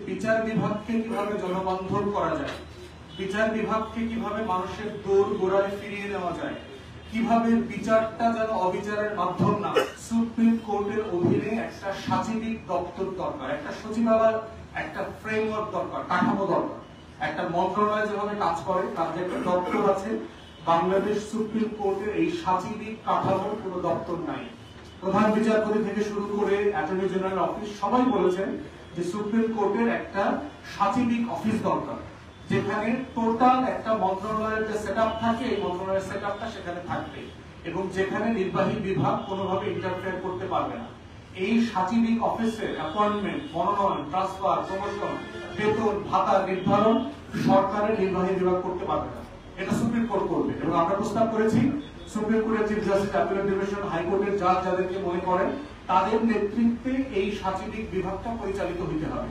বিচার বিভাগকে কিভাবে জনবান্ধব করা যায়, বিচার বিভাগকে কিভাবে মানুষের দৌড় গোড়ায় ফিরিয়ে নেওয়া যায়, কিভাবে বিচারটা যেন অবিচারের মাধ্যম না। সুপ্রিম কোর্টের অধীনে একটা সাচিবিক দপ্তর দরকার, একটা সচিবালয়, একটা ফ্রেমওয়ার্ক দরকার, কাঠামো দরকার। একটা মন্ত্রণালয় যেভাবে কাজ করে তার যে একটা দপ্তর আছে, বাংলাদেশ সুপ্রিম কোর্টের এই সাচিবিক কাঠামোর কোনো দপ্তর নাই। প্রধান বিচারপতি থেকে শুরু করে অ্যাটর্নি জেনারেল অফিস সবাই বলেছেন যে সুপ্রিম কোর্টের একটা সাচিবিক অফিস দরকার, যেখানে টোটাল একটা মন্ত্রণালয়ের যে সেটআপ থাকে এই মন্ত্রণালয়ের সেটআপটা সেখানে থাকবে এবং যেখানে নির্বাহী বিভাগ কোনোভাবে ইন্টারফেয়ার করতে পারবে না। এই সাচিবিক অফিসের অ্যাপয়েন্টমেন্ট, মনোনয়ন, ট্রান্সফার, প্রমোশন, বেতন ভাতা নির্ধারণ সরকারের নির্বাহী বিভাগ করতে পারবে না, এটা সুপ্রিম কোর্ট করবে। এবং আমরা প্রস্তাব করেছি সুপ্রিম কোর্টের চিফ জাস্টিস, অ্যাপিলেট ডিভিশন, হাইকোর্টের জাজ যাদেরকে মনে করেন তাদের নেতৃত্বে এই সাচিবিক বিভাগটা পরিচালিত হতে হবে।